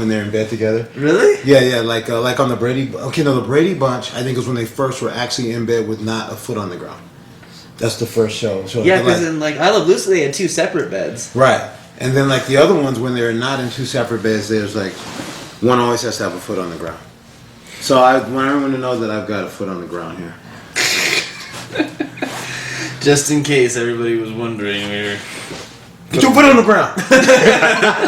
when they're in bed together. Really? Yeah, like on the Brady. Okay, no, the Brady Bunch. I think it was when they first were actually in bed with not a foot on the ground. That's the first show. So Yeah, because in I Love Lucy, they had 2 separate beds. Right, and then like the other ones, when they're not in 2 separate beds, there's like one always has to have a foot on the ground. So I want everyone to know that I've got a foot on the ground here. Just in case everybody was wondering, Get your foot on the ground.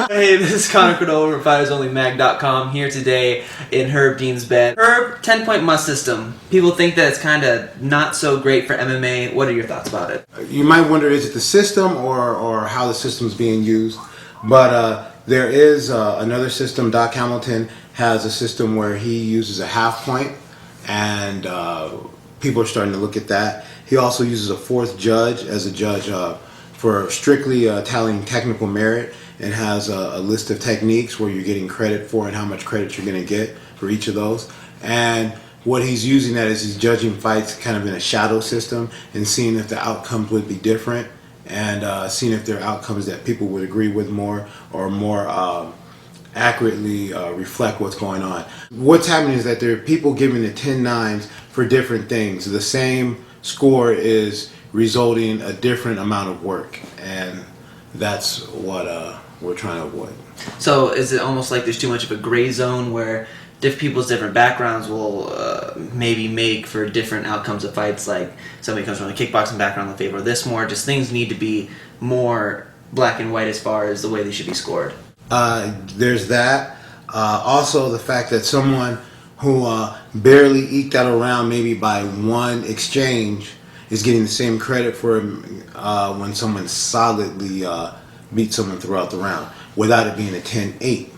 Hey, this is Connor Cordova from FightersOnlyMag.com here today in Herb Dean's bed. Herb, 10-point must system. People think that it's kind of not so great for MMA. What are your thoughts about it? You might wonder, is it the system or how the system's being used? But there is another system. Doc Hamilton has a system where he uses a half point, and people are starting to look at that. He also uses a 4th judge as a judge for strictly tallying technical merit, and has a list of techniques where you're getting credit for and how much credit you're going to get for each of those. And what he's using that is he's judging fights kind of in a shadow system and seeing if the outcomes would be different, and seeing if there are outcomes that people would agree with more or more accurately reflect what's going on. What's happening is that there are people giving the 10-9s for different things. The same score is resulting in a different amount of work, and that's what we're trying to avoid. So is it almost like there's too much of a gray zone where people's different backgrounds will maybe make for different outcomes of fights? Like somebody comes from a kickboxing background, they'll favor this more. Just things need to be more black and white as far as the way they should be scored. There's that. Also the fact that someone who barely eked out a round maybe by 1 exchange is getting the same credit for when someone solidly beats someone throughout the round without it being a 10-8.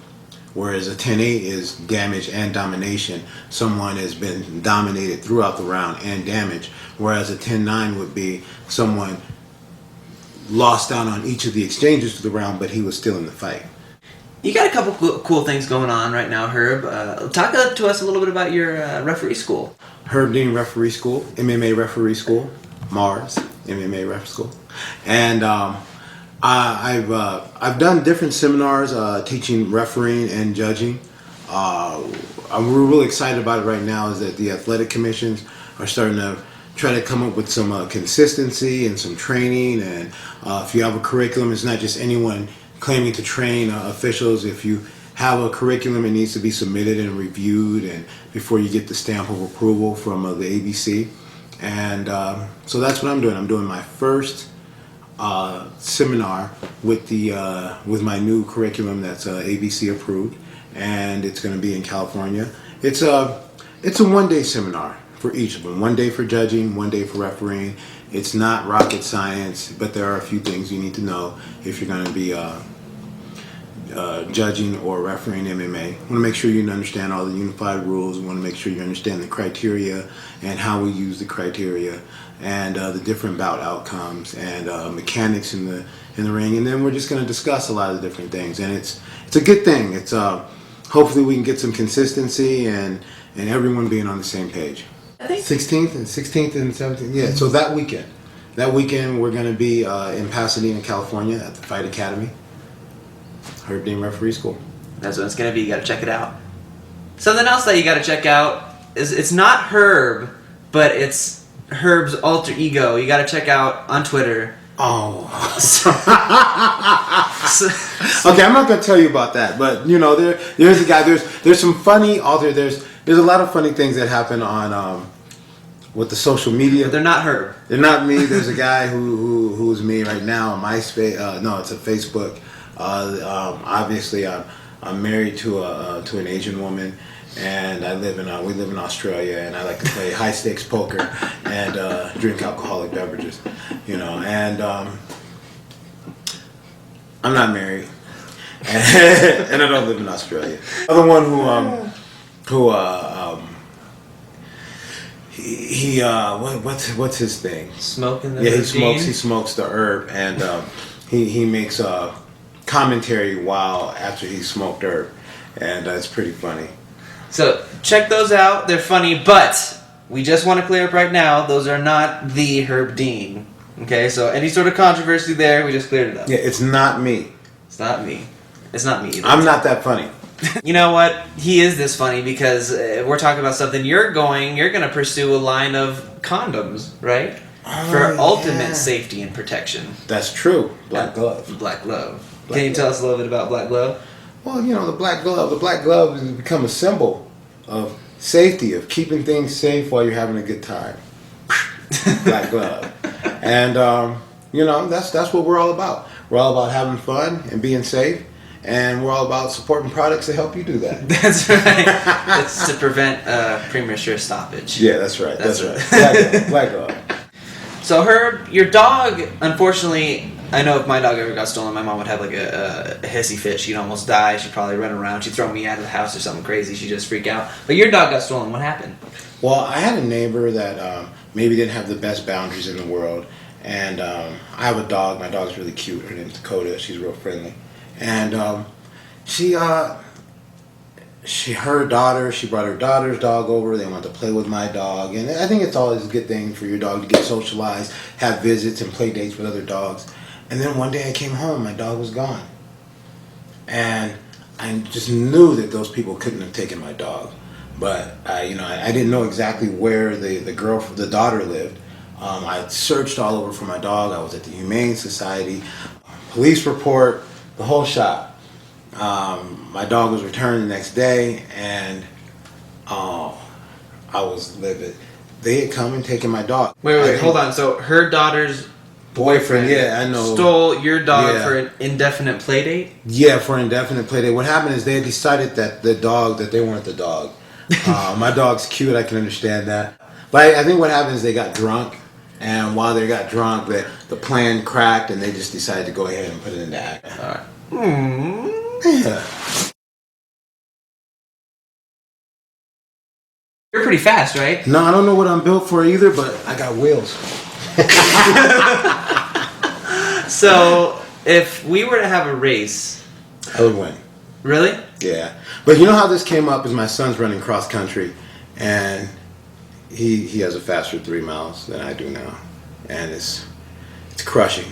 Whereas a 10-8 is damage and domination. Someone has been dominated throughout the round and damaged. Whereas a 10-9 would be someone lost out on each of the exchanges to the round, but he was still in the fight. You got a couple cool things going on right now, Herb. Talk to us a little bit about your referee school. Herb Dean Referee School, MMA Refereeing School, MMARS, MMA Ref School, and I've done different seminars teaching refereeing and judging. We're really excited about it right now. Is that the athletic commissions are starting to try to come up with some consistency and some training, and if you have a curriculum, it's not just anyone claiming to train officials. If you have a curriculum, it needs to be submitted and reviewed, and before you get the stamp of approval from the ABC. And so that's what I'm doing. I'm doing my first seminar with my new curriculum that's ABC approved, and it's going to be in California. It's a 1-day seminar for each of them. 1 day for judging, 1 day for refereeing. It's not rocket science, but there are a few things you need to know if you're going to be judging or refereeing MMA. You want to make sure you understand all the unified rules. You want to make sure you understand the criteria and how we use the criteria, and the different bout outcomes and mechanics in the ring. And then we're just going to discuss a lot of the different things. And it's a good thing. It's hopefully we can get some consistency and everyone being on the same page. I think 16th and 17th. Yeah. So that weekend we're going to be in Pasadena, California, at the Fight Academy. Herb Dean Referee School. That's what it's going to be. You got to check it out. Something else that you got to check out is it's not Herb, but it's Herb's alter ego. You got to check out on Twitter. Oh. Okay, I'm not going to tell you about that, but you know, there's a guy. There's some funny There's a lot of funny things that happen on with the social media. But they're not Herb. They're not me. There's a guy who's me right now on MySpace. No, it's a Facebook. Obviously, I'm married to an Asian woman, and we live in Australia, and I like to play high stakes poker and drink alcoholic beverages, you know. And I'm not married, and I don't live in Australia. Another one what's his thing? Smoking the Yeah, he smokes the herb, and he makes commentary while after he smoked herb, and it's pretty funny. So check those out. They're funny, but we just want to clear up right now, those are not the Herb Dean. Okay, so any sort of controversy there, we just cleared it up. Yeah, it's not me. It's not me. It's not me either. I'm not that funny. You know what? He is this funny because we're talking about something you're going to pursue a line of condoms, right? For ultimate safety and protection. That's true. Black glove. Black glove. Can you tell us a little bit about black glove? Well, you know, the black glove has become a symbol of safety, of keeping things safe while you're having a good time. Black glove. And, you know, that's what we're all about. We're all about having fun and being safe. And we're all about supporting products to help you do that. That's right. It's to prevent premature stoppage. Yeah, that's right. That's right. Black glove. So your dog, unfortunately, I know if my dog ever got stolen, my mom would have like a hissy fit. She'd almost die. She'd probably run around. She'd throw me out of the house or something crazy. She'd just freak out. But your dog got stolen. What happened? Well, I had a neighbor that maybe didn't have the best boundaries in the world. And I have a dog. My dog's really cute. Her name's Dakota. She's real friendly. And she brought her daughter's dog over. They wanted to play with my dog. And I think it's always a good thing for your dog to get socialized, have visits and play dates with other dogs. And then one day I came home, my dog was gone. And I just knew that those people couldn't have taken my dog. But I didn't know exactly where the daughter lived. I searched all over for my dog. I was at the Humane Society, police report, the whole shop. My dog was returned the next day, and I was livid. They had come and taken my dog. Wait, hold on. So her daughter's boyfriend, yeah, I know, stole your dog for an indefinite play date? Yeah, for an indefinite play date. What happened is they had decided that they weren't the dog. My dog's cute, I can understand that. But I think what happened is they got drunk, and while they got drunk, the plan cracked, and they just decided to go ahead and put it into action. All right. Yeah. You're pretty fast, right? No, I don't know what I'm built for either, but I got wheels. So, if we were to have a race... I would win. Really? Yeah. But you know how this came up is my son's running cross country, and he has a faster 3 miles than I do now. And it's crushing.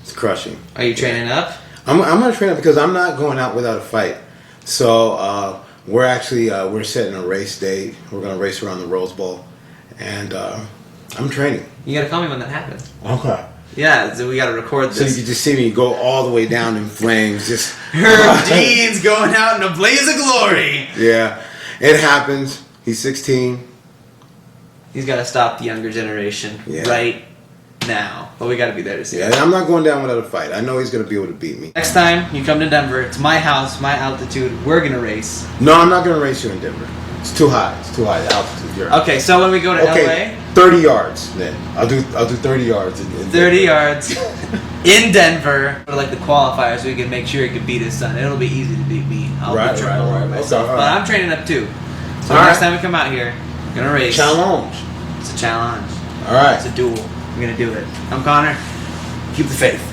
It's crushing. Are you training up? I'm going to train up because I'm not going out without a fight. So we're actually we're setting a race date. We're going to race around the Rose Bowl, and I'm training. You got to call me when that happens. Okay. Yeah, so we got to record this. So you can just see me go all the way down in flames. Just Herb Dean's going out in a blaze of glory. Yeah, it happens. He's 16. He's got to stop the younger generation right now. But we got to be there to see it. I'm not going down without a fight. I know he's going to be able to beat me. Next time you come to Denver, it's my house, my altitude. We're going to race. No, I'm not going to race you in Denver. It's too high. It's too high. The altitude. You're okay, so when we go to LA, 30 yards. Then I'll do 30 yards. In 30 yards in Denver. For like the qualifiers, so we can make sure he can beat his son. It'll be easy to beat me. I'll be tripping all over myself. Okay, but I'm training up too. So next time we come out here, we're gonna race. Challenge. It's a challenge. All right. It's a duel. We're gonna do it. I'm Connor. Keep the faith.